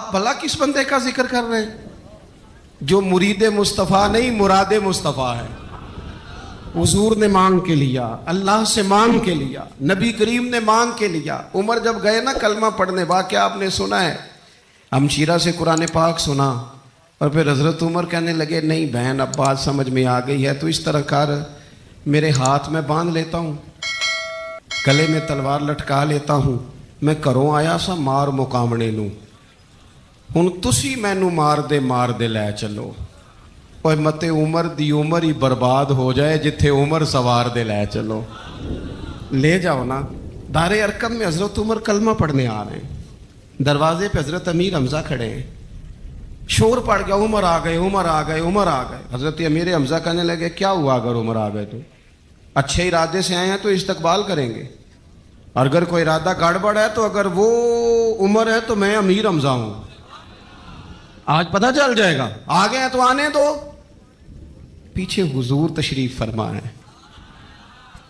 آپ بھلا کس بندے کا ذکر کر رہے ہیں جو مرید مصطفیٰ نہیں مراد مصطفیٰ ہے؟ حضور نے مانگ کے لیا، اللہ سے مانگ کے لیا، نبی کریم نے مانگ کے لیا۔ عمر جب گئے نا کلمہ پڑھنے، واقعہ آپ نے سنا ہے، ہمشیرہ سے قرآن پاک سنا، اور پھر حضرت عمر کہنے لگے نہیں بہن اب بات سمجھ میں آ گئی ہے، تو اس طرح کر میرے ہاتھ میں باندھ لیتا ہوں، گلے میں تلوار لٹکا لیتا ہوں، میں کروں آیا سا مار مقامنے نوں، ہن تسی مینوں مار دے لے چلو، اور مت عمر دی عمر ہی برباد ہو جائے جتھے عمر سوار دے لے چلو، لے جاؤ نا۔ دار ارقم میں حضرت عمر کلمہ پڑھنے آ رہے ہیں، دروازے پہ حضرت امیر حمزہ کھڑے ہیں، شور پڑ گیا عمر آ گئے عمر آ گئے عمر آ گئے۔ حضرت امیر حمزہ کہنے لگے کیا ہوا اگر عمر آ گئے تو؟ اچھے ارادے سے آئے ہیں تو استقبال کریں گے، اور اگر کوئی ارادہ گڑبڑ ہے تو اگر وہ عمر ہے تو میں امیر حمزہ ہوں، آج پتہ چل جائے گا، آ گئے ہیں تو آنے دو۔ پیچھے حضور تشریف فرما ہے،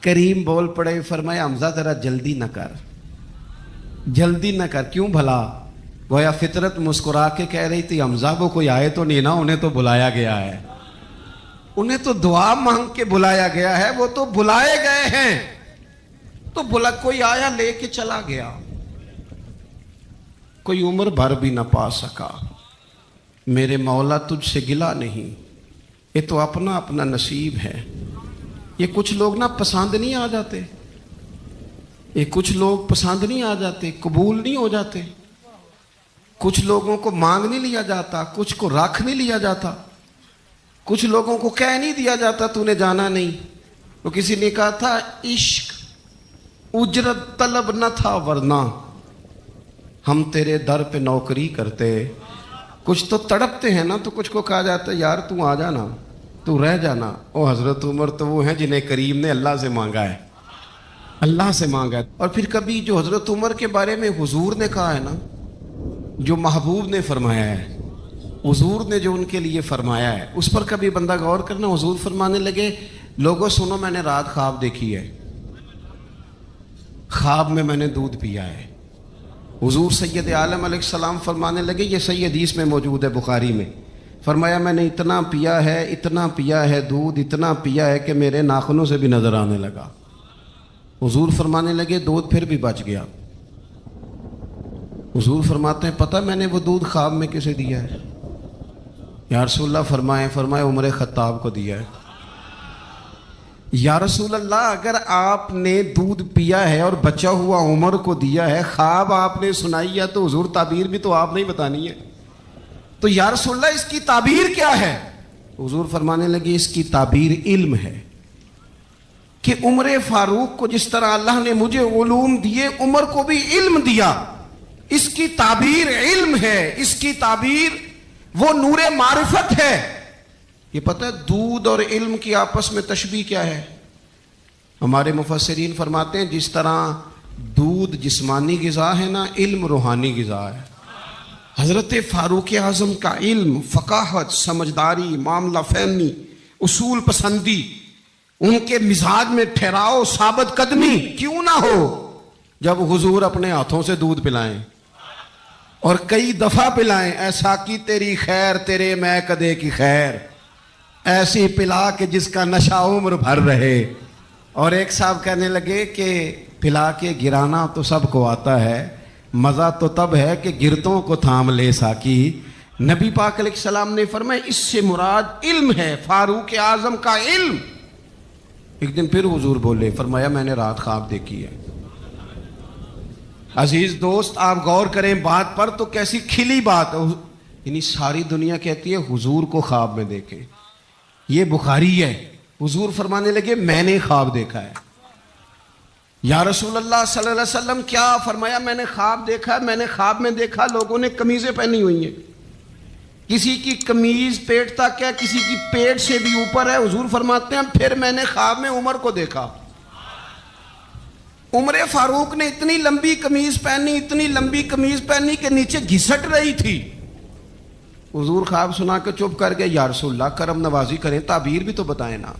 کریم بول پڑے، فرمایا حمزہ ذرا جلدی نہ کر، جلدی نہ کر، کیوں بھلا؟ گویا فطرت مسکرا کے کہہ رہی تھی حمزہ وہ کوئی آئے تو نہیں نا، انہیں تو بلایا گیا ہے، انہیں تو دعا مانگ کے بلایا گیا ہے، وہ تو بلائے گئے ہیں، تو کوئی آیا لے کے چلا گیا، کوئی عمر بھر بھی نہ پا سکا۔ میرے مولا تجھ سے گلا نہیں، یہ تو اپنا اپنا نصیب ہے۔ یہ کچھ لوگ نا پسند نہیں آ جاتے، یہ کچھ لوگ پسند نہیں آ جاتے، قبول نہیں ہو جاتے، کچھ لوگوں کو مانگ نہیں لیا جاتا، کچھ کو رکھ نہیں لیا جاتا، کچھ لوگوں کو کہہ نہیں دیا جاتا تو نے جانا نہیں۔ تو کسی نے کہا تھا عشق اجرت طلب نہ تھا ورنہ ہم تیرے در پہ نوکری کرتے۔ کچھ تو تڑپتے ہیں نا، تو کچھ کو کہا جاتا ہے یار تو آ جانا، تو رہ جانا۔ او حضرت عمر تو وہ ہیں جنہیں کریم نے اللہ سے مانگا ہے، اللہ سے مانگا ہے۔ اور پھر کبھی جو حضرت عمر کے بارے میں حضور نے کہا ہے نا، جو محبوب نے فرمایا ہے، حضور نے جو ان کے لیے فرمایا ہے، اس پر کبھی بندہ غور کرنا۔ حضور فرمانے لگے لوگوں سنو میں نے رات خواب دیکھی ہے، خواب میں نے دودھ پیا ہے۔ حضور سید عالم علیہ السلام فرمانے لگے، یہ صحیح حدیث میں موجود ہے بخاری میں، فرمایا میں نے اتنا پیا ہے دودھ، اتنا پیا ہے کہ میرے ناخنوں سے بھی نظر آنے لگا۔ حضور فرمانے لگے دودھ پھر بھی بچ گیا۔ حضور فرماتے ہیں پتہ میں نے وہ دودھ خواب میں کسے دیا ہے؟ یا رسول اللہ فرمائے عمر خطاب کو دیا ہے۔ یا رسول اللہ اگر آپ نے دودھ پیا ہے اور بچا ہوا عمر کو دیا ہے، خواب آپ نے سنائی ہے، تو حضور تعبیر بھی تو آپ نہیں بتانی ہے، تو یا رسول اللہ اس کی تعبیر کیا ہے؟ حضور فرمانے لگے اس کی تعبیر علم ہے، کہ عمر فاروق کو جس طرح اللہ نے مجھے علوم دیے عمر کو بھی علم دیا، اس کی تعبیر علم ہے، اس کی تعبیر وہ نور معرفت ہے۔ یہ پتہ ہے دودھ اور علم کی آپس میں تشبیہ کیا ہے؟ ہمارے مفسرین فرماتے ہیں جس طرح دودھ جسمانی غذا ہے نا، علم روحانی غذا ہے۔ حضرت فاروق اعظم کا علم، فقاہت، سمجھداری، معاملہ فہمی، اصول پسندی، ان کے مزاج میں ٹھہراؤ، ثابت قدمی کیوں نہ ہو، جب حضور اپنے ہاتھوں سے دودھ پلائیں اور کئی دفعہ پلائیں، ایسا کی تیری خیر تیرے میں کدے کی خیر، ایسی پلا کہ جس کا نشہ عمر بھر رہے۔ اور ایک صاحب کہنے لگے کہ پلا کے گرانا تو سب کو آتا ہے، مزہ تو تب ہے کہ گرتوں کو تھام لے ساکی۔ نبی پاک علیہ السلام نے فرمایا اس سے مراد علم ہے، فاروق اعظم کا علم۔ ایک دن پھر حضور بولے، فرمایا میں نے رات خواب دیکھی ہے۔ عزیز دوست آپ غور کریں بات پر، تو کیسی کھلی بات، یعنی ساری دنیا کہتی ہے حضور کو خواب میں دیکھیں، یہ بخاری ہے۔ حضور فرمانے لگے میں نے خواب دیکھا ہے۔ یا رسول اللہ صلی اللہ علیہ وسلم کیا؟ فرمایا میں نے خواب دیکھا ہے، میں نے خواب میں دیکھا لوگوں نے قمیضیں پہنی ہوئی ہیں، کسی کی قمیض پیٹ تک ہے، کسی کی پیٹ سے بھی اوپر ہے۔ حضور فرماتے ہیں پھر میں نے خواب میں عمر کو دیکھا، عمر فاروق نے اتنی لمبی قمیض پہنی، اتنی لمبی قمیض پہنی کہ نیچے گھسٹ رہی تھی۔ حضور خواب سنا کے چپ کر گئے، یا رسول اللہ کرم نوازی کریں، تعبیر بھی تو بتائیں نا۔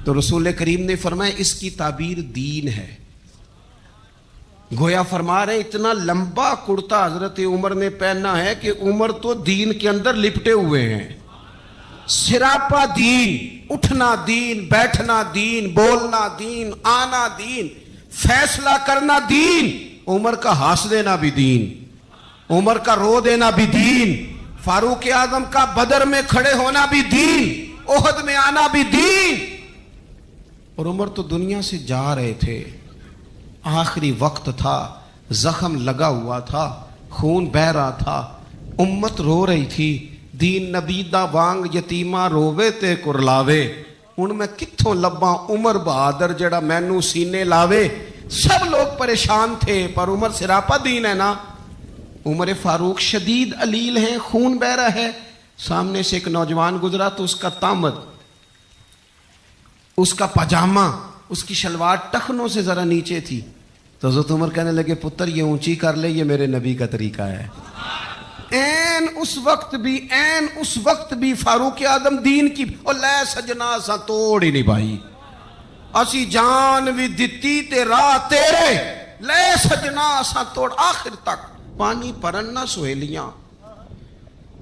تو رسول کریم نے فرمایا اس کی تعبیر دین ہے، گویا فرما رہے اتنا لمبا کرتا حضرت عمر نے پہنا ہے کہ عمر تو دین کے اندر لپٹے ہوئے ہیں. سراپا دین، اٹھنا دین، بیٹھنا دین، بولنا دین، آنا دین، فیصلہ کرنا دین. عمر کا ہنس دینا بھی دین، عمر کا رو دینا بھی دین، فاروق اعظم کا بدر میں کھڑے ہونا بھی دین، احد میں آنا بھی دین. اور عمر تو دنیا سے جا رہے تھے، آخری وقت تھا، زخم لگا ہوا تھا، خون بہ رہا تھا، امت رو رہی تھی. دین نبی دا وانگ یتیمہ رووے تے کرلاوے، ہن میں کتھوں لباں عمر بہادر جڑا مینوں سینے لاوے. سب لوگ پریشان تھے، پر عمر سراپا دین ہے نا. عمر فاروق شدید علیل ہیں، خون بہ رہا ہے. سامنے سے ایک نوجوان گزرا تو اس کا تامد، اس کا پاجامہ، اس کی شلوار ٹخنوں سے ذرا نیچے تھی. تو حضرت عمر کہنے لگے پتر یہ اونچی کر لے، یہ میرے نبی کا طریقہ ہے. این اس وقت بھی فاروق اعظم دین کی او لے سجنا سا توڑ ہی نہیں بھائی، اسی جان بھی دتی تے راہ تیرے، لے سجنا سا توڑ. آخر تک پانی پرن نہ سہیلیاں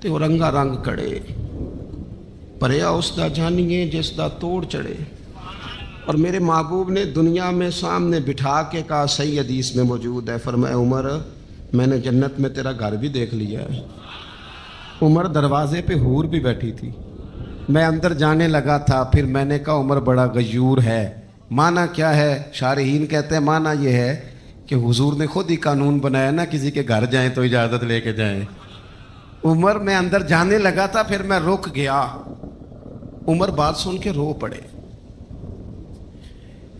تے وہ رنگا رنگ کڑے، پریا اس دا جانیے جس دا توڑ چڑھے. اور میرے محبوب نے دنیا میں سامنے بٹھا کے کہا، صحیح حدیث میں موجود ہے، فرمایا عمر میں نے جنت میں تیرا گھر بھی دیکھ لیا ہے. عمر دروازے پہ حور بھی بیٹھی تھی، میں اندر جانے لگا تھا، پھر میں نے کہا عمر بڑا غیور ہے. معنی کیا ہے؟ شارحین کہتے ہیں معنی یہ ہے کہ حضور نے خود ہی قانون بنایا نا، کسی کے گھر جائیں تو اجازت لے کے جائیں. عمر میں اندر جانے لگا تھا، پھر میں رک گیا. عمر بات سن کے رو پڑے.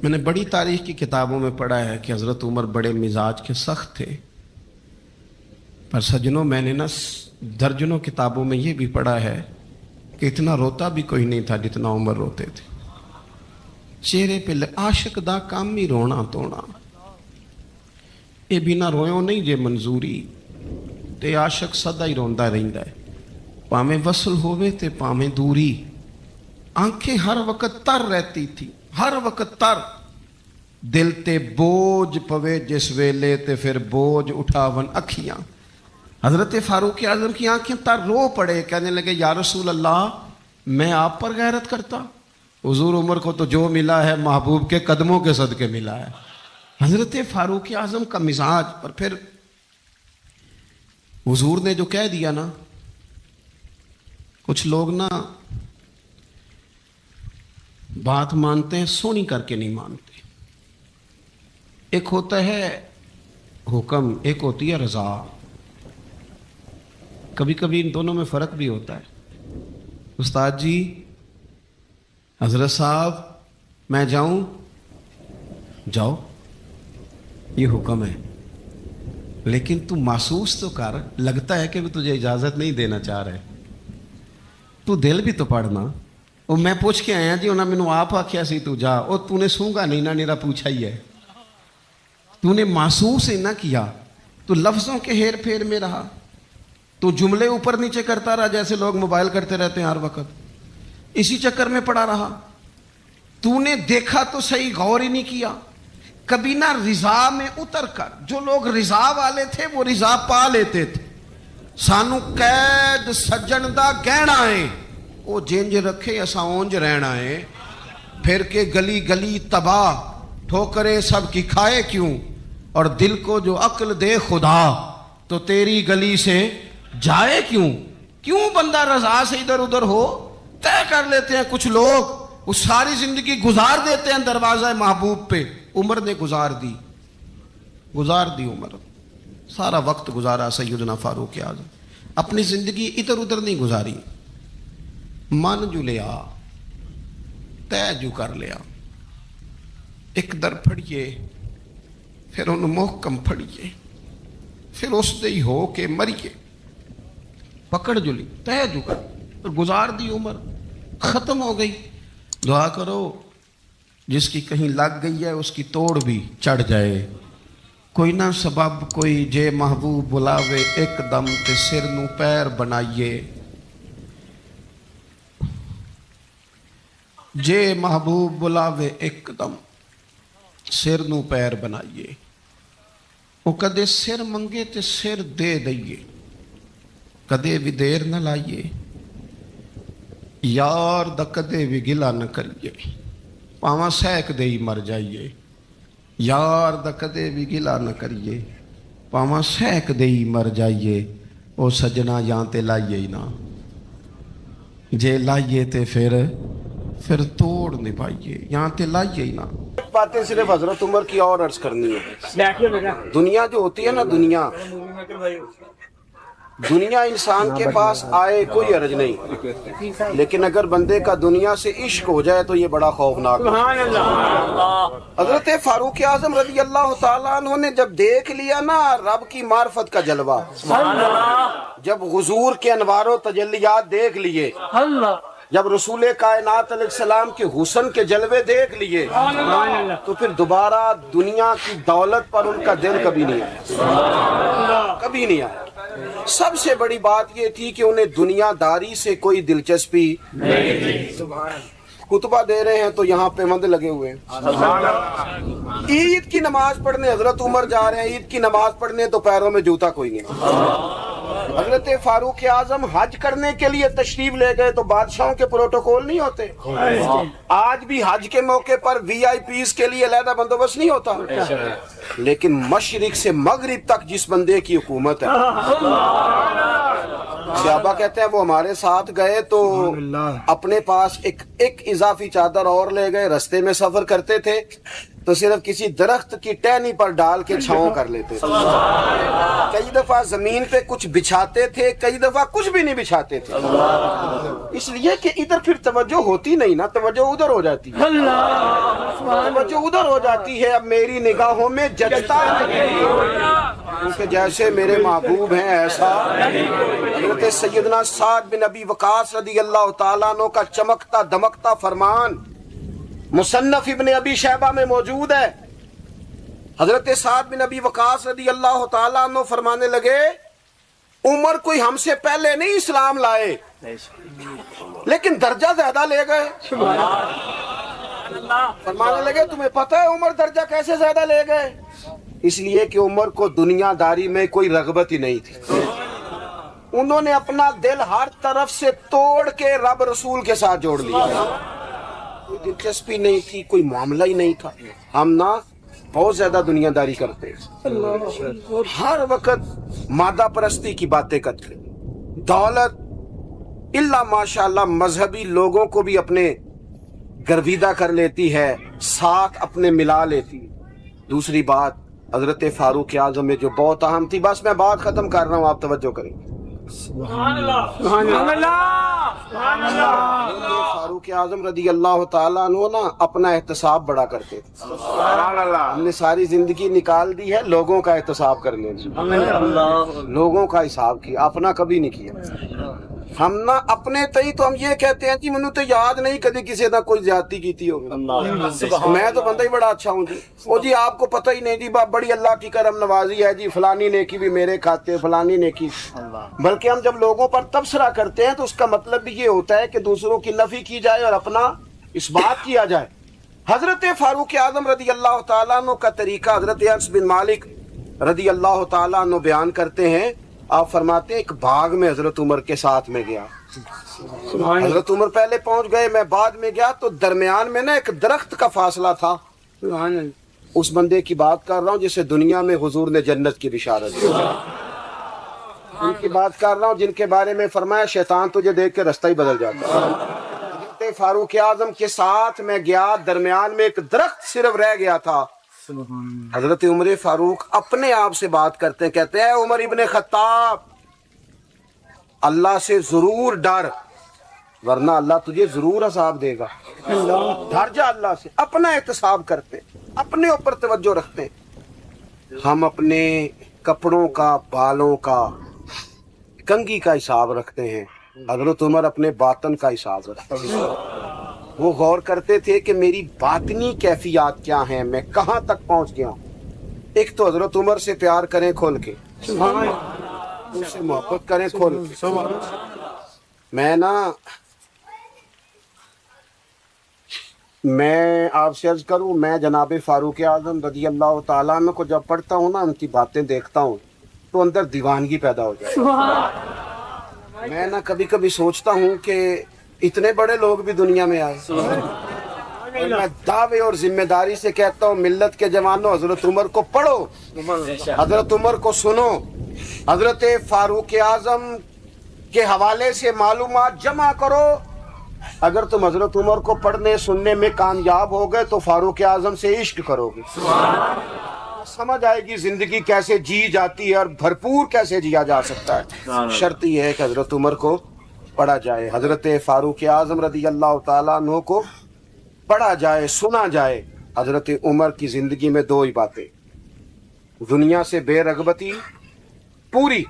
میں نے بڑی تاریخ کی کتابوں میں پڑھا ہے کہ حضرت عمر بڑے مزاج کے سخت تھے، پر سجنوں میں نے نا درجنوں کتابوں میں یہ بھی پڑھا ہے کہ اتنا روتا بھی کوئی نہیں تھا جتنا عمر روتے تھے. چہرے پہ عاشق دا کام ہی رونا تونا، اے بنا رویوں نہیں جے منظوری، تے عاشق سدا ہی روندا رہندا ہے، پاویں وصل ہووے تے پاویں دوری. آنکھیں ہر وقت تر رہتی تھی، ہر وقت تر. دل تے بوجھ پوے جس ویلے تے پھر بوجھ اٹھاون اکھیاں. حضرت فاروق اعظم کی آنکھیں تر رو پڑے، کہنے لگے یا رسول اللہ میں آپ پر غیرت کرتا. حضور عمر کو تو جو ملا ہے محبوب کے قدموں کے صدقے ملا ہے. حضرت فاروق اعظم کا مزاج. اور پھر حضور نے جو کہہ دیا نا، کچھ لوگ نا بات مانتے ہیں سونی کر کے نہیں مانتے. ایک ہوتا ہے حکم، ایک ہوتی ہے رضا. کبھی کبھی ان دونوں میں فرق بھی ہوتا ہے. استاد جی، حضرت صاحب میں جاؤں؟ جاؤ، یہ حکم ہے، لیکن تو محسوس تو کر، لگتا ہے کہ وہ تجھے اجازت نہیں دینا چاہ رہے، تو دل بھی تو پڑھنا. وہ میں پوچھ کے آیا جی، انہوں نے مینوں آپ آکھیا سی تو جا، اور تو نے سونگا نہیں نا، نیرا پوچھا ہی ہے. تو نے محسوس ہی نہ کیا، تو لفظوں کے ہیر پھیر میں رہا، تو جملے اوپر نیچے کرتا رہا جیسے لوگ موبائل کرتے رہتے ہیں ہر وقت، اسی چکر میں پڑا رہا. تو نے دیکھا تو صحیح، غور ہی نہیں کیا. کبھی نہ رضا میں اتر کر، جو لوگ رضا والے تھے وہ رضا پا لیتے تھے. سانو قید سجن دا گہنا ہے، وہ جنج رکھے اسا اونج رہنا ہے. پھر کے گلی گلی تباہ، ٹھوکرے سب کی کھائے کیوں، اور دل کو جو عقل دے خدا تو تیری گلی سے جائے کیوں. کیوں بندہ رضا سے ادھر ادھر ہو. طے کر لیتے ہیں کچھ لوگ، وہ ساری زندگی گزار دیتے ہیں دروازہ محبوب پہ. عمر نے گزار دی عمر، سارا وقت گزارا سیدنا فاروق اعظم. اپنی زندگی ادھر ادھر نہیں گزاری، من جو لیا، طے جو کر لیا. ایک در پھڑیے، پھر انہوں محکم پھڑیے، پھر اس دے ہی ہو کے مریے. پکڑ جو لی، طے جو کر، گزار دی عمر، ختم ہو گئی. دعا کرو جس کی کہیں لگ گئی ہے اس کی توڑ بھی چڑھ جائے. کوئی نہ سبب کوئی جے محبوب بلاوے ایک دم تے سر نو پیر بنائیے. جے محبوب بلاوے ایک دم سر نو پیر بنائیے. وہ کدے سر منگے تے سر دے دئیے، کدے بھی دیر نہ لائیے، یار دا کدے بھی گلا نہ کریے، پاواں سیک دے ہی مر جائیے، یار دا کدے بھی گلا نہ کریے، پاواں سیک دے ہی مر جائیے، او سجنا یہاں تے لائیے ہی نہ، جے لائیے تے پھر توڑ نہیں پائیے، یہاں تے لائیے ہی نہ۔ باتیں صرف حضرت عمر کی اور عرض کرنی ہے۔ دنیا جو ہوتی ہے نا، دنیا انسان کے پاس آئے کوئی عرض نہیں، لیکن اگر بندے کا دنیا سے عشق ہو جائے تو یہ بڑا خوفناک ہے۔ حضرت فاروق اعظم رضی اللہ تعالیٰ عنہ نے جب دیکھ لیا نا رب کی معرفت کا جلوہ، جب حضور کے انوار و تجلیات دیکھ لیے، جب رسول کائنات علیہ السلام کے حسن کے جلوے دیکھ لیے، تو پھر دوبارہ دنیا کی دولت پر ان کا دل کبھی نہیں آیا، کبھی نہیں آیا۔ سب سے بڑی بات یہ تھی کہ انہیں دنیا داری سے کوئی دلچسپی نہیں تھی۔ خطبہ دے رہے ہیں تو یہاں پہ مند لگے ہوئے ہیں، عید کی نماز پڑھنے حضرت عمر جا رہے ہیں، عید کی نماز پڑھنے تو پیروں میں جوتا کوئی نہیں۔ حضرت فاروق اعظم حج کرنے کے لیے تشریف لے گئے تو بادشاہوں کے پروٹوکول نہیں ہوتے، آج بھی حج کے موقع پر وی آئی پیز کے لیے علیحدہ بندوبست نہیں ہوتا، لیکن مشرق سے مغرب تک جس بندے کی حکومت ہے، صحابہ کہتے ہیں وہ ہمارے ساتھ گئے تو اپنے پاس ایک اضافی چادر اور لے گئے، رستے میں سفر کرتے تھے تو صرف کسی درخت کی ٹہنی پر ڈال کے چھاؤں کر لیتے تھے، کئی دفعہ زمین پہ کچھ بچھاتے تھے، کئی دفعہ کچھ بھی نہیں بچھاتے تھے، اس لیے کہ ادھر پھر توجہ ہوتی نہیں نا، توجہ ادھر ہو جاتی ہے، توجہ ادھر ہو جاتی ہے۔ اب میری نگاہوں میں جچتا نہیں کیونکہ جیسے میرے محبوب ہیں ایسا۔ حضرت سیدنا سعد بن ابی وقاص رضی اللہ تعالیٰ عنہ کا چمکتا دمکتا فرمان مصنف ابن ابی شیبہ میں موجود ہے۔ حضرت سعد بن ابی وقاص رضی اللہ تعالیٰ عنہ فرمانے لگے، عمر کوئی ہم سے پہلے نہیں اسلام لائے لیکن درجہ زیادہ لے گئے۔ فرمانے لگے تمہیں پتہ ہے عمر درجہ کیسے زیادہ لے گئے؟ اس لیے کہ عمر کو دنیا داری میں کوئی رغبت ہی نہیں تھی، انہوں نے اپنا دل ہر طرف سے توڑ کے رب رسول کے ساتھ جوڑ لیا، کوئی دلچسپی نہیں تھی، کوئی معاملہ ہی نہیں تھا۔ ہم نا بہت زیادہ دنیا داری کرتے، ہر وقت مادہ پرستی کی باتیں کرتے، دولت الا ماشاءاللہ مذہبی لوگوں کو بھی اپنے گرویدہ کر لیتی ہے، ساتھ اپنے ملا لیتی۔ دوسری بات حضرت فاروق اعظم میں جو بہت اہم تھی، بس میں بات ختم کر رہا ہوں، آپ توجہ کریں۔ سبحان اللہ سبحان اللہ سبحان اللہ۔ فاروق اعظم رضی اللہ تعالیٰ عنہ نا اپنا احتساب بڑا کرتے تھے، سبحان اللہ۔ ہم نے ساری زندگی نکال دی ہے لوگوں کا احتساب کرنے میں، لوگوں کا حساب کیا، اپنا کبھی نہیں کیا۔ ہم نا اپنے تئی تو ہم یہ کہتے ہیں جی منو تو یاد نہیں کدی کسی نہ کوئی زیادتی کیتی ہوگی، میں تو بندہ ہی بڑا اچھا ہوں جی، وہ جی آپ کو پتہ ہی نہیں جی بڑی اللہ کی کرم نوازی ہے جی، فلانی نیکی بھی میرے کھاتے، فلانی نیکی۔ بلکہ ہم جب لوگوں پر تبصرہ کرتے ہیں تو اس کا مطلب بھی یہ ہوتا ہے کہ دوسروں کی نفی کی جائے اور اپنا اس بات کیا جائے۔ حضرت فاروق اعظم رضی اللہ تعالیٰ عنہ کا طریقہ حضرت انس بن مالک رضی اللہ تعالیٰ عنہ بیان کرتے ہیں، آپ فرماتے ہیں ایک باغ میں حضرت عمر کے ساتھ میں گیا، حضرت عمر پہلے پہنچ گئے، میں بعد میں گیا، تو درمیان میں نا ایک درخت کا فاصلہ تھا، اس بندے کی بات کر رہا ہوں جسے دنیا میں حضور نے جنت کی بشارت دی، ان کی بات کر رہا ہوں جن کے بارے میں فرمایا شیطان تجھے دیکھ کے رستہ ہی بدل جاتا ہے۔ حضرت فاروق اعظم کے ساتھ میں گیا، درمیان میں ایک درخت صرف رہ گیا تھا، حضرت عمر فاروق اپنے آپ سے بات کرتے ہیں، کہتے ہیں عمر ابن خطاب اللہ سے ضرور ڈر ورنہ اللہ تجھے ضرور عذاب دے گا، ڈر جا اللہ سے۔ اپنا احتساب کرتے، اپنے اوپر توجہ رکھتے، ہم اپنے کپڑوں کا، بالوں کا، کنگھی کا حساب رکھتے ہیں، حضرت عمر اپنے باطن کا حساب رکھتے ہیں، وہ غور کرتے تھے کہ میری باطنی کیفیات کیا ہیں، میں کہاں تک پہنچ گیا ہوں۔ ایک تو حضرت عمر سے پیار کریں کھول کے، ان سے محبت کریں کھول کے۔ میں نا میں آپ سے عرض کروں، میں جناب فاروق اعظم رضی اللہ تعالیٰ عنہ کو جب پڑھتا ہوں نا، ان کی باتیں دیکھتا ہوں تو اندر دیوانگی پیدا ہو جاتی ہے۔ میں نا کبھی کبھی سوچتا ہوں کہ اتنے بڑے لوگ بھی دنیا میں آئے، اور میں دعوے اور ذمہ داری سے کہتا ہوں ملت کے جوانوں، حضرت عمر کو پڑھو، حضرت عمر کو سنو، حضرت فاروق اعظم کے حوالے سے معلومات جمع کرو۔ اگر تم حضرت عمر کو پڑھنے سننے میں کامیاب ہو گئے تو فاروق اعظم سے عشق کرو گے، سمجھ آئے گی زندگی کیسے جی جاتی ہے اور بھرپور کیسے جیا جا سکتا ہے۔ شرط یہ ہے کہ حضرت عمر کو پڑھا جائے، حضرت فاروق اعظم رضی اللہ تعالیٰ عنہ کو پڑھا جائے، سنا جائے۔ حضرت عمر کی زندگی میں دو ہی باتیں، دنیا سے بے رغبتی پوری،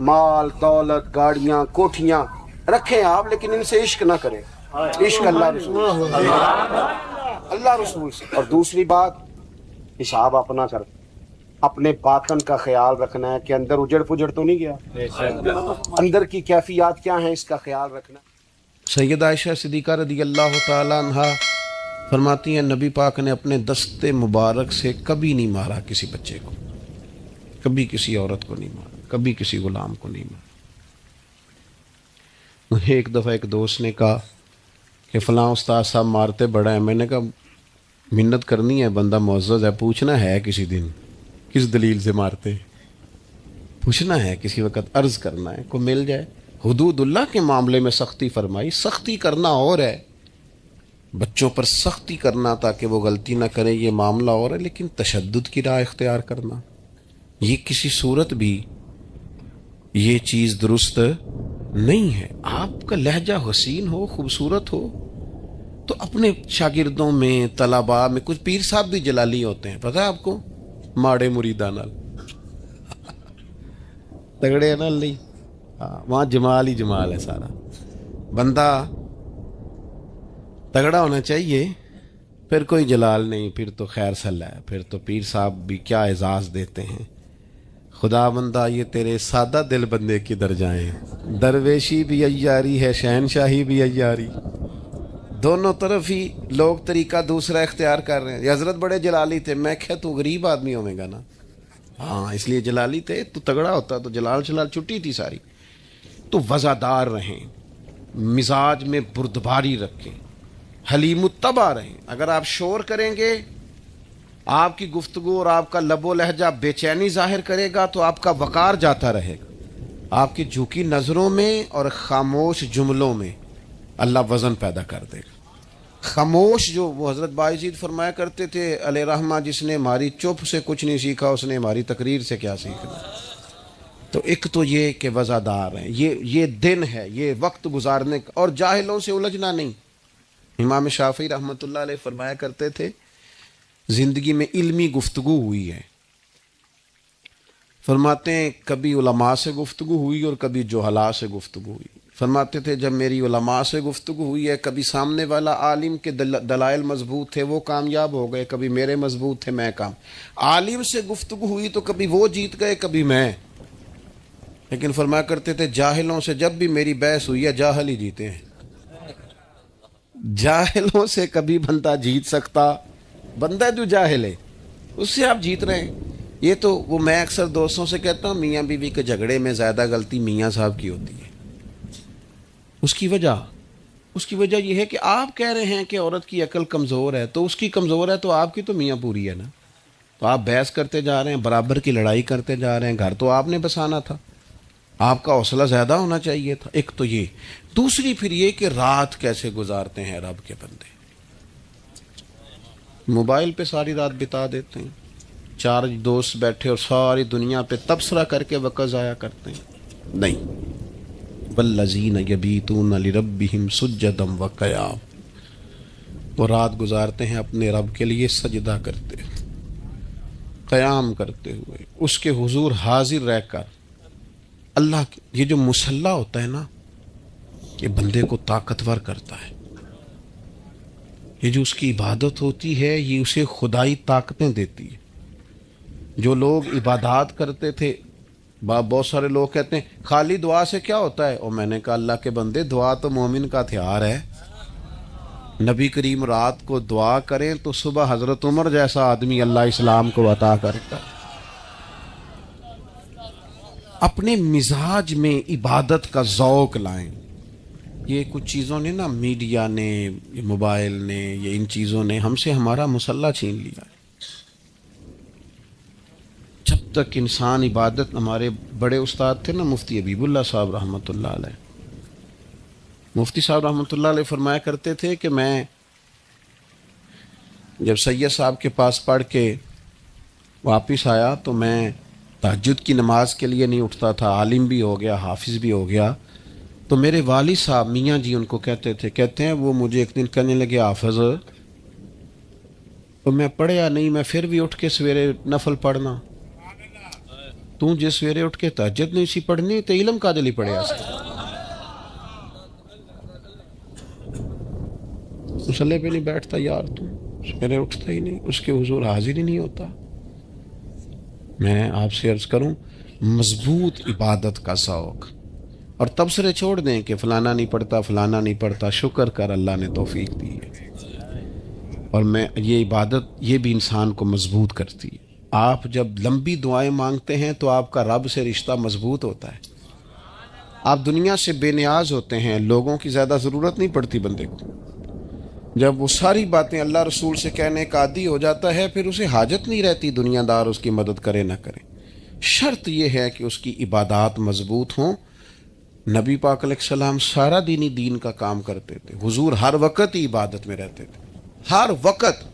مال دولت گاڑیاں کوٹھیاں رکھیں آپ، لیکن ان سے عشق نہ کریں، عشق اللہ رسول اللہ رسول سے۔ اور دوسری بات، حساب اپنا کر، اپنے باطن کا خیال رکھنا ہے کہ اندر اجڑ پجڑ تو نہیں گیا، اندر کی کیفیات کیا ہیں اس کا خیال رکھنا۔ سیدہ عائشہ صدیقہ رضی اللہ تعالی عنہا فرماتی ہیں نبی پاک نے اپنے دست مبارک سے کبھی نہیں مارا کسی بچے کو، کبھی کسی عورت کو نہیں مارا، کبھی کسی غلام کو نہیں مارا۔ مجھے ایک دفعہ ایک دوست نے کہا کہ فلاں استاد صاحب مارتے بڑا ہے، میں نے کہا منت کرنی ہے، بندہ معزز ہے، پوچھنا ہے کسی دن کس دلیل سے مارتے، پوچھنا ہے کسی وقت، عرض کرنا ہے، کو مل جائے۔ حدود اللہ کے معاملے میں سختی فرمائی، سختی کرنا اور ہے، بچوں پر سختی کرنا تاکہ وہ غلطی نہ کریں یہ معاملہ اور ہے، لیکن تشدد کی راہ اختیار کرنا یہ کسی صورت بھی یہ چیز درست نہیں ہے۔ آپ کا لہجہ حسین ہو، خوبصورت ہو تو اپنے شاگردوں میں طلباء میں، کچھ پیر صاحب بھی جلالی ہوتے ہیں، پتہ ہے آپ کو، ماڑے مریداں نال تگڑے نال نہیں، وہاں جمال ہی جمال ہے، سارا بندہ تگڑا ہونا چاہیے، پھر کوئی جلال نہیں، پھر تو خیر صلاح ہے، پھر تو پیر صاحب بھی کیا اعزاز دیتے ہیں۔ خدا بندہ یہ تیرے سادہ دل بندے کی درجائیں، درویشی بھی عیاری ہے، شہنشاہی بھی عیاری، دونوں طرف ہی لوگ طریقہ دوسرا اختیار کر رہے ہیں۔ یہ حضرت بڑے جلالی تھے، میں کہا تو غریب آدمی ہوئے گا نا، ہاں اس لیے جلالی تھے، تو تگڑا ہوتا تو جلال شلال چھٹی تھی ساری۔ تو وزادار رہیں، مزاج میں بردباری رکھیں، حلیم الطبع رہیں۔ اگر آپ شور کریں گے، آپ کی گفتگو اور آپ کا لب و لہجہ بے چینی ظاہر کرے گا تو آپ کا وقار جاتا رہے گا، آپ کی جھوکی نظروں میں اور خاموش جملوں میں اللہ وزن پیدا کر دے گا۔ خاموش، جو وہ حضرت باعزید فرمایا کرتے تھے علیہ رحمہ، جس نے ہماری چپ سے کچھ نہیں سیکھا اس نے ہماری تقریر سے کیا سیکھنا۔ تو ایک تو یہ کہ وزادار ہیں، یہ دن ہے، یہ وقت گزارنے کا، اور جاہلوں سے الجھنا نہیں۔ امام شافعی رحمۃ اللہ علیہ فرمایا کرتے تھے زندگی میں علمی گفتگو ہوئی ہے، فرماتے ہیں کبھی علماء سے گفتگو ہوئی اور کبھی جہلاء سے گفتگو ہوئی۔ فرماتے تھے جب میری علماء سے گفتگو ہوئی ہے، کبھی سامنے والا عالم کے دلائل مضبوط تھے وہ کامیاب ہو گئے، کبھی میرے مضبوط تھے میں عالم سے گفتگو ہوئی تو کبھی وہ جیت گئے کبھی میں۔ لیکن فرمایا کرتے تھے جاہلوں سے جب بھی میری بحث ہوئی ہے جاہل ہی جیتے ہیں، جاہلوں سے کبھی بندہ جیت سکتا، بندہ جو جاہل ہے اس سے آپ جیت رہے ہیں۔ یہ تو وہ میں اکثر دوستوں سے کہتا ہوں میاں بیوی کے جھگڑے میں زیادہ غلطی میاں صاحب کی ہوتی ہے۔ اس کی وجہ یہ ہے کہ آپ کہہ رہے ہیں کہ عورت کی عقل کمزور ہے، تو اس کی کمزور ہے تو آپ کی تو میاں پوری ہے نا، تو آپ بحث کرتے جا رہے ہیں، برابر کی لڑائی کرتے جا رہے ہیں، گھر تو آپ نے بسانا تھا، آپ کا حوصلہ زیادہ ہونا چاہیے تھا۔ ایک تو یہ، دوسری پھر یہ کہ رات کیسے گزارتے ہیں رب کے بندے، موبائل پہ ساری رات بتا دیتے ہیں، چار دوست بیٹھے اور ساری دنیا پہ تبصرہ کر کے وقت ضائع کرتے ہیں، نہیں۔ والذین یبیتون لربہم سجدا وقیاما، وہ رات گزارتے ہیں اپنے رب کے لیے سجدہ کرتے ہوئے، قیام کرتے ہوئے، اس کے حضور حاضر رہ کر۔ اللہ یہ جو مصلی ہوتا ہے نا، یہ بندے کو طاقتور کرتا ہے، یہ جو اس کی عبادت ہوتی ہے یہ اسے خدائی طاقتیں دیتی ہے۔ جو لوگ عبادات کرتے تھے، بہت سارے لوگ کہتے ہیں خالی دعا سے کیا ہوتا ہے، اور میں نے کہا اللہ کے بندے دعا تو مومن کا ہتھیار ہے، نبی کریم رات کو دعا کریں تو صبح حضرت عمر جیسا آدمی اللہ اسلام کو عطا کرتا ہے۔ اپنے مزاج میں عبادت کا ذوق لائیں۔ یہ کچھ چیزوں نے نا، میڈیا نے، موبائل نے، یہ ان چیزوں نے ہم سے ہمارا مسلح چھین لیا ہے۔ جب تک انسان عبادت، ہمارے بڑے استاد تھے نا مفتی حبیب اللہ صاحب رحمۃ اللہ علیہ، مفتی صاحب رحمۃ اللہ علیہ فرمایا کرتے تھے کہ میں جب سید صاحب کے پاس پڑھ کے واپس آیا تو میں تہجد کی نماز کے لیے نہیں اٹھتا تھا، عالم بھی ہو گیا، حافظ بھی ہو گیا، تو میرے والد صاحب میاں جی ان کو کہتے ہیں وہ مجھے ایک دن کہنے لگے حافظ، تو میں پڑھیا نہیں، میں پھر بھی اٹھ کے سویرے نفل پڑھنا، تو جس سویرے اٹھ کے تہجد نہیں سی پڑھنی تو علم کا دلی پڑھیا سی، مصلی پہ نہیں بیٹھتا یار، تو سویرے اٹھتا ہی نہیں، اس کے حضور حاضر ہی نہیں ہوتا۔ میں آپ سے عرض کروں، مضبوط عبادت کا ذوق، اور تبصرے چھوڑ دیں کہ فلانا نہیں پڑھتا، فلانا نہیں پڑھتا، شکر کر اللہ نے توفیق دی ہے۔ اور میں یہ عبادت، یہ بھی انسان کو مضبوط کرتی ہے۔ آپ جب لمبی دعائیں مانگتے ہیں تو آپ کا رب سے رشتہ مضبوط ہوتا ہے، آپ دنیا سے بے نیاز ہوتے ہیں، لوگوں کی زیادہ ضرورت نہیں پڑتی بندے کو۔ جب وہ ساری باتیں اللہ رسول سے کہنے کا عادی ہو جاتا ہے، پھر اسے حاجت نہیں رہتی دنیا دار اس کی مدد کرے نہ کرے۔ شرط یہ ہے کہ اس کی عبادات مضبوط ہوں۔ نبی پاک علیہ السلام سارا دین کا کام کرتے تھے، حضور ہر وقت ہی عبادت میں رہتے تھے، ہر وقت،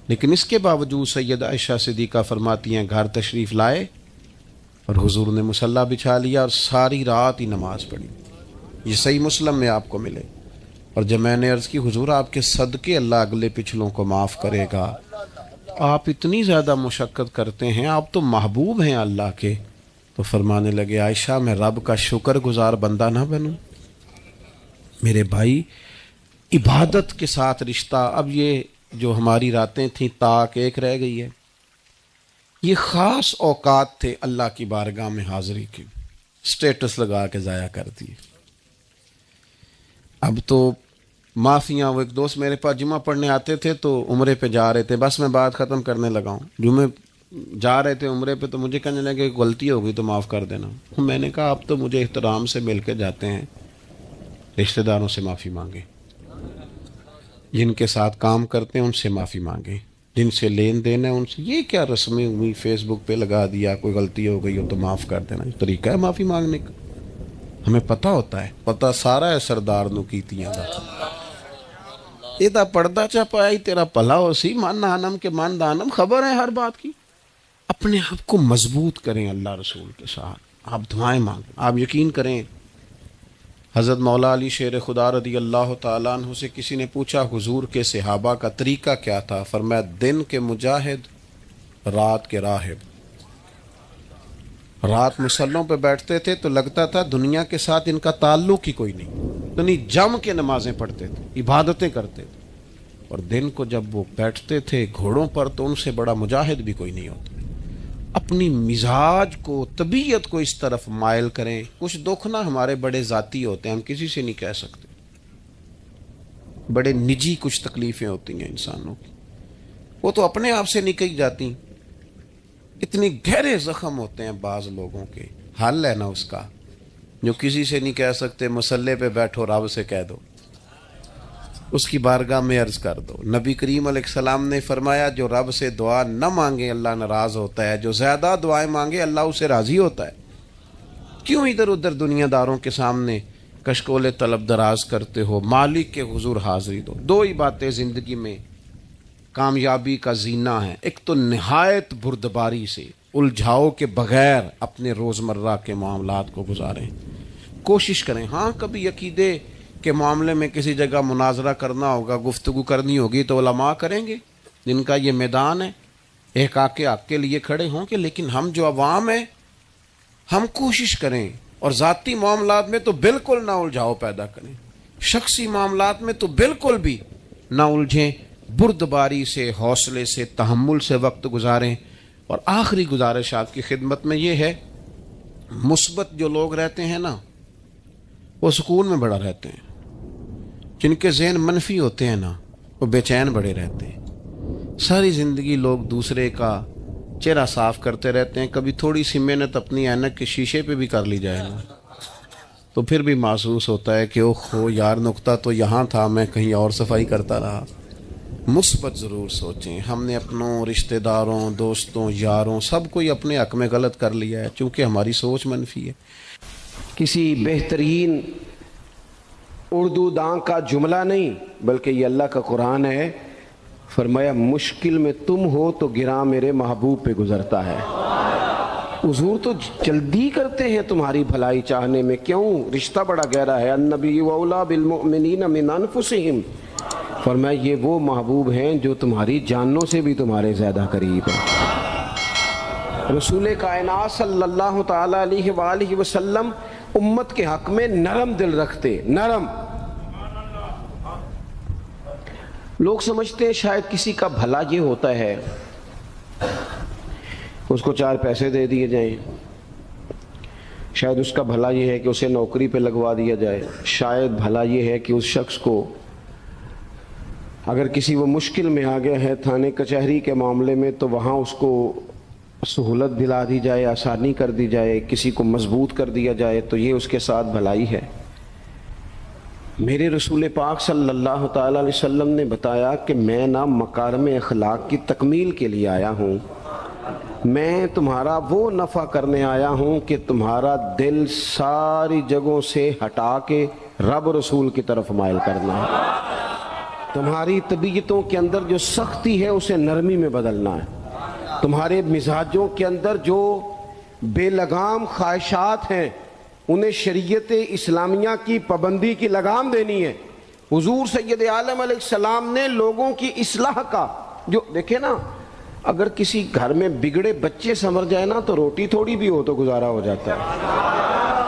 لیکن اس کے باوجود سیدہ عائشہ صدیقہ فرماتی ہیں گھر تشریف لائے اور حضور نے مصلی بچھا لیا اور ساری رات ہی نماز پڑھی۔ یہ صحیح مسلم میں آپ کو ملے۔ اور جب میں نے عرض کی حضور آپ کے صدقے اللہ اگلے پچھلوں کو معاف کرے گا، آپ اتنی زیادہ مشقت کرتے ہیں، آپ تو محبوب ہیں اللہ کے، تو فرمانے لگے عائشہ میں رب کا شکر گزار بندہ نہ بنوں؟ میرے بھائی، عبادت کے ساتھ رشتہ، اب یہ جو ہماری راتیں تھیں تاک ایک رہ گئی ہے، یہ خاص اوقات تھے اللہ کی بارگاہ میں حاضری کی، سٹیٹس لگا کے ضائع کر دیے۔ اب تو معافیاں، وہ ایک دوست میرے پاس جمعہ پڑھنے آتے تھے تو عمرے پہ جا رہے تھے، بس میں بات ختم کرنے لگا ہوں، جمعے جا رہے تھے عمرے پہ، تو مجھے کہنے لگے کہ غلطی ہو گئی تو معاف کر دینا۔ میں نے کہا اب تو مجھے احترام سے مل کے جاتے ہیں، رشتہ داروں سے معافی مانگیں، جن کے ساتھ کام کرتے ہیں ان سے معافی مانگیں، جن سے لین دین ہے ان سے۔ یہ کیا رسمیں ہوئی فیس بک پہ لگا دیا، کوئی غلطی ہو گئی ہو تو معاف کر دینا، یہ طریقہ ہے معافی مانگنے کا؟ ہمیں پتہ ہوتا ہے، پتہ سارا ہے سردار نو کیتیاں دا، یہ دا پردہ چپائی تیرا پلا ہو سی، من نانم کے من دانم، خبر ہے ہر بات کی۔ اپنے آپ کو مضبوط کریں اللہ رسول کے ساتھ، آپ دعائیں مانگیں۔ آپ یقین کریں، حضرت مولا علی شیر خدا رضی اللہ تعالیٰ عنہ سے کسی نے پوچھا حضور کے صحابہ کا طریقہ کیا تھا؟ فرمایا دن کے مجاہد، رات کے راہب۔ رات مسلوں پہ بیٹھتے تھے تو لگتا تھا دنیا کے ساتھ ان کا تعلق ہی کوئی نہیں، اتنی جم کے نمازیں پڑھتے تھے، عبادتیں کرتے تھے، اور دن کو جب وہ بیٹھتے تھے گھوڑوں پر تو ان سے بڑا مجاہد بھی کوئی نہیں ہوتا۔ اپنی مزاج کو، طبیعت کو اس طرف مائل کریں۔ کچھ دکھ نہ ہمارے بڑے ذاتی ہوتے ہیں، ہم کسی سے نہیں کہہ سکتے، بڑے نجی کچھ تکلیفیں ہوتی ہیں انسانوں کی، وہ تو اپنے آپ سے نکل جاتی۔ اتنے گہرے زخم ہوتے ہیں بعض لوگوں کے، حل ہے نا اس کا، جو کسی سے نہیں کہہ سکتے، مصلی پہ بیٹھو رب سے کہہ دو، اس کی بارگاہ میں عرض کر دو۔ نبی کریم علیہ السلام نے فرمایا جو رب سے دعا نہ مانگے اللہ ناراض ہوتا ہے، جو زیادہ دعائیں مانگے اللہ اسے راضی ہوتا ہے۔ کیوں ادھر ادھر دنیا داروں کے سامنے کشکول طلب دراز کرتے ہو؟ مالک کے حضور حاضری دو۔ دو ہی باتیں زندگی میں کامیابی کا زینہ ہے، ایک تو نہایت بردباری سے، الجھاؤ کے بغیر اپنے روزمرہ کے معاملات کو گزاریں، کوشش کریں۔ ہاں کبھی عقیدے کے معاملے میں کسی جگہ مناظرہ کرنا ہوگا، گفتگو کرنی ہوگی تو علماء کریں گے جن کا یہ میدان ہے، ایک آ کے لیے کھڑے ہوں گے، لیکن ہم جو عوام ہیں ہم کوشش کریں، اور ذاتی معاملات میں تو بالکل نہ الجھاؤ پیدا کریں، شخصی معاملات میں تو بالکل بھی نہ الجھیں، بردباری سے، حوصلے سے، تحمل سے وقت گزاریں۔ اور آخری گزارش آپ کی خدمت میں یہ ہے، مثبت جو لوگ رہتے ہیں نا وہ سکون میں بڑا رہتے ہیں، جن کے ذہن منفی ہوتے ہیں نا وہ بے چین بڑے رہتے ہیں، ساری زندگی لوگ دوسرے کا چہرہ صاف کرتے رہتے ہیں، کبھی تھوڑی سی محنت اپنی اینک کے شیشے پہ بھی کر لی جائے نا تو پھر بھی محسوس ہوتا ہے کہ اوہ یار نقطہ تو یہاں تھا، میں کہیں اور صفائی کرتا رہا۔ مثبت ضرور سوچیں۔ ہم نے اپنوں رشتہ داروں دوستوں یاروں سب کوئی اپنے حق میں غلط کر لیا ہے چونکہ ہماری سوچ منفی ہے۔ کسی بہترین اردو داں کا جملہ نہیں بلکہ یہ اللہ کا قرآن ہے، فرمایا مشکل میں تم ہو تو گراں میرے محبوب پہ گزرتا ہے۔ حضور تو جلدی کرتے ہیں تمہاری بھلائی چاہنے میں، کیوں؟ رشتہ بڑا گہرا ہے۔ النبی اولیٰ بالمؤمنین من انفسہم، فرمایا یہ وہ محبوب ہیں جو تمہاری جانوں سے بھی تمہارے زیادہ قریب ہیں۔ رسول کائنات صلی اللہ تعالی علیہ وآلہ وسلم امت کے حق میں نرم دل رکھتے، نرم۔ لوگ سمجھتے ہیں شاید کسی کا بھلا یہ ہوتا ہے اس کو 4 پیسے دے دیے جائیں، شاید اس کا بھلا یہ ہے کہ اسے نوکری پہ لگوا دیا جائے، شاید بھلا یہ ہے کہ اس شخص کو اگر کسی وہ مشکل میں آ گیا ہے تھانے کچہری کے معاملے میں تو وہاں اس کو سہولت دلا دی جائے، آسانی کر دی جائے، کسی کو مضبوط کر دیا جائے تو یہ اس کے ساتھ بھلائی ہے۔ میرے رسول پاک صلی اللہ تعالی علیہ وسلم نے بتایا کہ میں نہ مکارم اخلاق کی تکمیل کے لیے آیا ہوں، میں تمہارا وہ نفع کرنے آیا ہوں کہ تمہارا دل ساری جگہوں سے ہٹا کے رب رسول کی طرف مائل کرنا ہے، تمہاری طبیعتوں کے اندر جو سختی ہے اسے نرمی میں بدلنا ہے، تمہارے مزاجوں کے اندر جو بے لگام خواہشات ہیں انہیں شریعت اسلامیہ کی پابندی کی لگام دینی ہے۔ حضور سید عالم علیہ السلام نے لوگوں کی اصلاح کا جو دیکھے نا، اگر کسی گھر میں بگڑے بچے سنور جائے نا تو روٹی تھوڑی بھی ہو تو گزارا ہو جاتا ہے،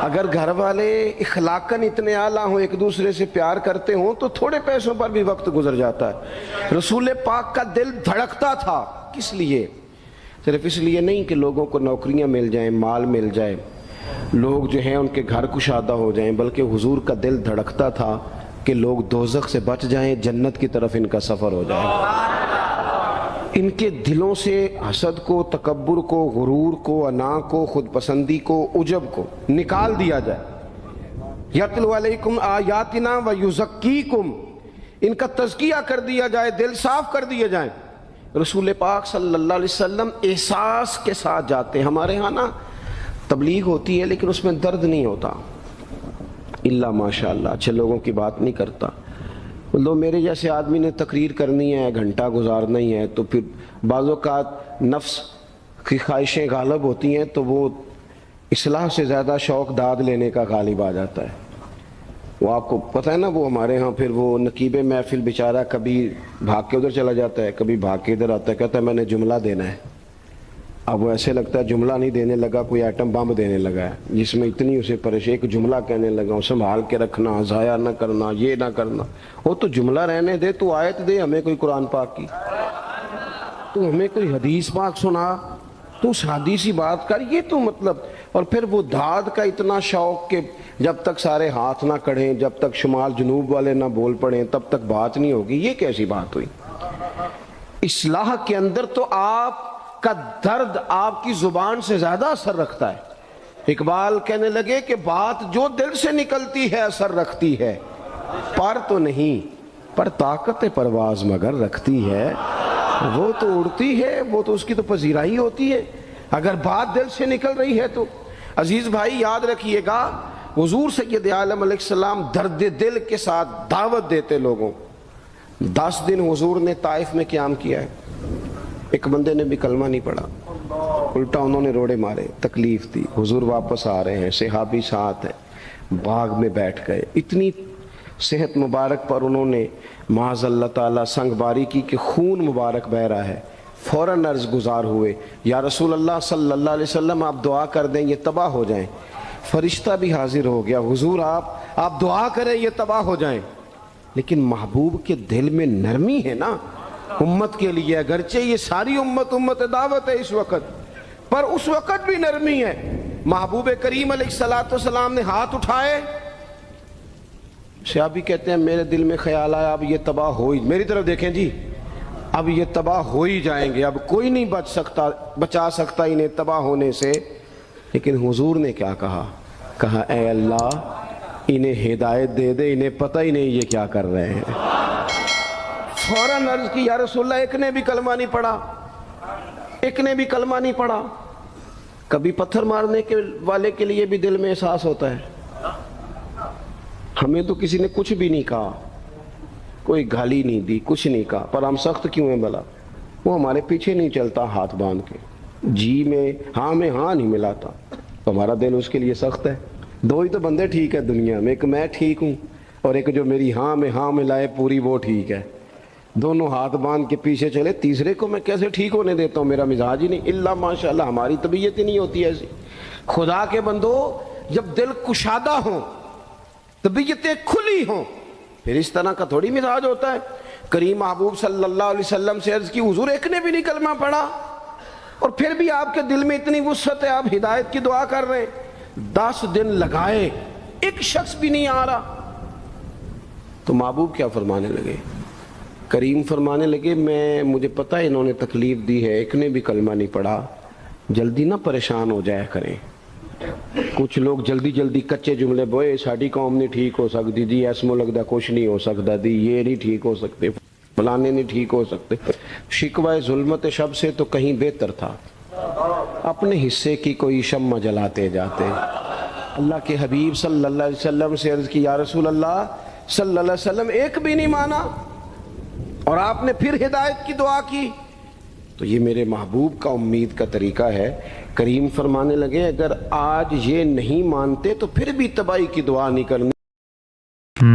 اگر گھر والے اخلاقاً اتنے اعلیٰ ہوں ایک دوسرے سے پیار کرتے ہوں تو تھوڑے پیسوں پر بھی وقت گزر جاتا ہے۔ رسول پاک کا دل دھڑکتا تھا، کس لیے؟ صرف اس لیے نہیں کہ لوگوں کو نوکریاں مل جائیں، مال مل جائے، لوگ جو ہیں ان کے گھر کشادہ ہو جائیں، بلکہ حضور کا دل دھڑکتا تھا کہ لوگ دوزخ سے بچ جائیں، جنت کی طرف ان کا سفر ہو جائے، ان کے دلوں سے حسد کو، تکبر کو، غرور کو، انا کو، خود پسندی کو، عجب کو نکال دیا جائے۔ یتلو علیکم آیاتنا ویزکیکم، ان کا تزکیہ کر دیا جائے، دل صاف کر دیے جائیں۔ رسول پاک صلی اللہ علیہ وسلم احساس کے ساتھ جاتے ہیں۔ ہمارے ہاں نا تبلیغ ہوتی ہے لیکن اس میں درد نہیں ہوتا، اللہ ماشاء اللہ اچھے لوگوں کی بات نہیں کرتا۔ لو میرے جیسے آدمی نے تقریر کرنی ہے، گھنٹہ گزارنا ہی ہے، تو پھر بعض اوقات نفس کی خواہشیں غالب ہوتی ہیں تو وہ اصلاح سے زیادہ شوق داد لینے کا غالب آ جاتا ہے۔ وہ آپ کو پتہ ہے نا، وہ ہمارے ہاں پھر وہ نقیب محفل بیچارہ کبھی بھاگ کے ادھر چلا جاتا ہے، کبھی بھاگ کے ادھر آتا ہے، کہتا ہے میں نے جملہ دینا ہے۔ اب وہ ایسے لگتا ہے جملہ نہیں دینے لگا، کوئی ایٹم بم دینے لگا ہے جس میں اتنی اسے پریشانی، ایک جملہ کہنے لگا، سنبھال کے رکھنا، ضائع نہ کرنا، یہ نہ کرنا۔ وہ تو جملہ رہنے دے، تو آیت دے ہمیں کوئی قرآن پاک کی، تو ہمیں کوئی حدیث پاک سنا، تو اس حدیثی بات کر، یہ تو مطلب۔ اور پھر وہ داد کا اتنا شوق کہ جب تک سارے ہاتھ نہ کڑھیں، جب تک شمال جنوب والے نہ بول پڑیں تب تک بات نہیں ہوگی۔ یہ کیسی بات ہوئی؟ اصلاح کے اندر تو آپ کا درد آپ کی زبان سے زیادہ اثر رکھتا ہے۔ اقبال کہنے لگے کہ بات جو دل سے نکلتی ہے اثر رکھتی ہے، پر تو نہیں، پر طاقت پرواز مگر رکھتی ہے۔ وہ تو اڑتی ہے، وہ تو اس کی تو پذیرائی ہوتی ہے اگر بات دل سے نکل رہی ہے تو۔ عزیز بھائی یاد رکھیے گا، حضور سید عالم علیہ السلام درد دل کے ساتھ دعوت دیتے لوگوں۔ 10 دن حضور نے طائف میں قیام کیا ہے، ایک بندے نے بھی کلمہ نہیں پڑھا، الٹا انہوں نے روڑے مارے، تکلیف دی۔ حضور واپس آ رہے ہیں، صحابی ساتھ ہیں، باغ میں بیٹھ گئے، اتنی صحت مبارک پر انہوں نے معاذ اللہ تعالیٰ سنگ باری کی کہ خون مبارک بہ رہا ہے۔ فوراً عرض گزار ہوئے، یا رسول اللہ صلی اللہ علیہ وسلم آپ دعا کر دیں یہ تباہ ہو جائیں۔ فرشتہ بھی حاضر ہو گیا، حضور آپ دعا کریں یہ تباہ ہو جائیں۔ لیکن محبوب کے دل میں نرمی ہے نا امت کے لیے، اگرچہ یہ ساری امت دعوت ہے اس وقت، پر اس وقت بھی نرمی ہے۔ محبوب کریم علیہ الصلوۃ والسلام نے ہاتھ اٹھائے، صحابی کہتے ہیں میرے دل میں خیال آیا اب یہ تباہ ہو ہی، میری طرف دیکھیں جی، اب یہ تباہ ہو ہی جائیں گے، اب کوئی نہیں بچا سکتا انہیں تباہ ہونے سے۔ لیکن حضور نے کیا کہا؟ کہا اے اللہ انہیں ہدایت دے دے، انہیں پتہ ہی نہیں یہ کیا کر رہے ہیں۔ فوراً عرض کی یا رسول اللہ ایک نے بھی کلمہ نہیں پڑھا، ایک نے بھی کلمہ نہیں پڑھا۔ کبھی پتھر مارنے کے والے کے لیے بھی دل میں احساس ہوتا ہے۔ ہمیں تو کسی نے کچھ بھی نہیں کہا، کوئی گالی نہیں دی، کچھ نہیں کہا، پر ہم سخت کیوں ہیں بھلا؟ وہ ہمارے پیچھے نہیں چلتا ہاتھ باندھ کے، جی میں ہاں نہیں ملاتا، تو ہمارا دل اس کے لیے سخت ہے۔ دو ہی تو بندے ٹھیک ہے دنیا میں، ایک میں ٹھیک ہوں اور ایک جو میری ہاں میں ہاں ملائے پوری وہ ٹھیک ہے۔ دونوں ہاتھ باندھ کے پیچھے چلے، تیسرے کو میں کیسے ٹھیک ہونے دیتا ہوں؟ میرا مزاج ہی نہیں، اللہ ماشاءاللہ ہماری طبیعت ہی نہیں ہوتی ایسی۔ خدا کے بندو جب دل کشادہ ہوں، طبیعتیں کھلی ہوں، پھر اس طرح کا تھوڑی مزاج ہوتا ہے۔ کریم محبوب صلی اللہ علیہ وسلم سے عرض کی حضور ایک نے بھی نہیں کلمہ پڑھا اور پھر بھی آپ کے دل میں اتنی وسعت ہے، آپ ہدایت کی دعا کر رہے ہیں۔ 10 دن لگائے ایک شخص بھی نہیں آ رہا، تو محبوب کیا فرمانے لگے؟ کریم فرمانے لگے مجھے پتہ ہے انہوں نے تکلیف دی ہے، ایک نے بھی کلمہ نہیں پڑھا، جلدی نہ پریشان ہو جایا کریں۔ کچھ لوگ جلدی کچے جملے بوئے، ساڈی قوم نہیں ٹھیک ہو سکتی جی، ایسمو لگتا کچھ نہیں ہو سکتا دی، یہ نہیں ٹھیک ہو سکتے، فلانے نہیں ٹھیک ہو سکتے۔ شکوہ ظلمت شب سے تو کہیں بہتر تھا، اپنے حصے کی کوئی شمع جلاتے جاتے۔ اللہ کے حبیب صلی اللہ علیہ وسلم سے عرض کی یا رسول اللہ صلی اللہ علیہ وسلم ایک بھی نہیں مانا اور آپ نے پھر ہدایت کی دعا کی، تو یہ میرے محبوب کا امید کا طریقہ ہے۔ کریم فرمانے لگے اگر آج یہ نہیں مانتے تو پھر بھی تباہی کی دعا نہیں کرنی۔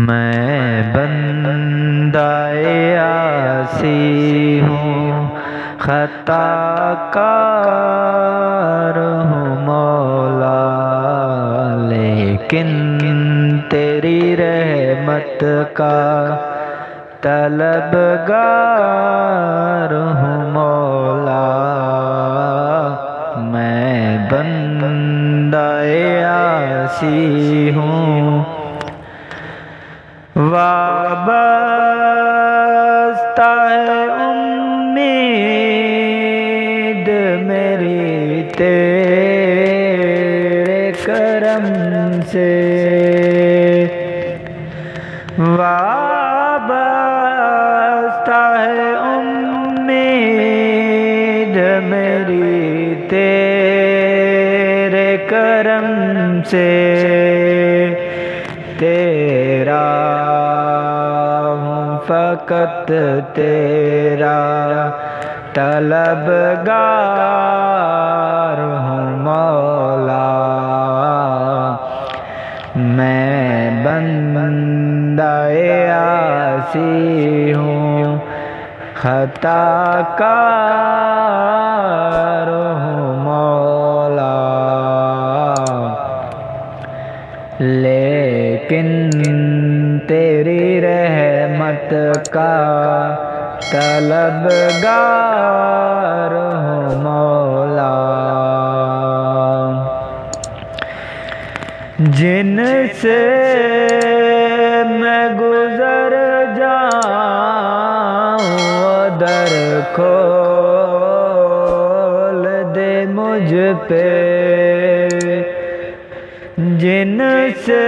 میں بندہ عاصی ہوں، خطا کار ہوں مولا، لیکن تیری رحمت کا طلبگار ہوں مولا۔ میں بندہ عاصی ہوں، وابستہ ہے امید میری تیرے کرم سے، وابستہ ہے امید میری تیرے کرم سے، تیرا ہوں فقط تیرا طلبگار ہوں مولا۔ میں بندہ عاصی ہوں، خطا کار ہوں مولا، لیکن تیری رحمت کا طلبگار ہوں مولا۔ جن سے میں گزر جاؤں در کھول دے مجھ پہ، جن سے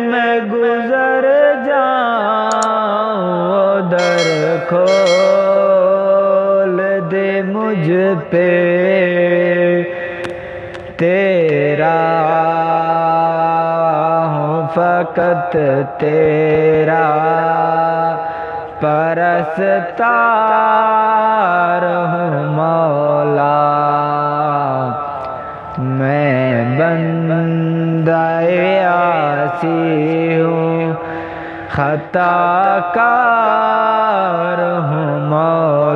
میں گزر جاؤں در کھول دے مجھ پہ، تیرا ہوں فقط تیرا پرستار ہوں مولا۔ میں بندہ عاصی ہوں، خطا کار ہوں مولا۔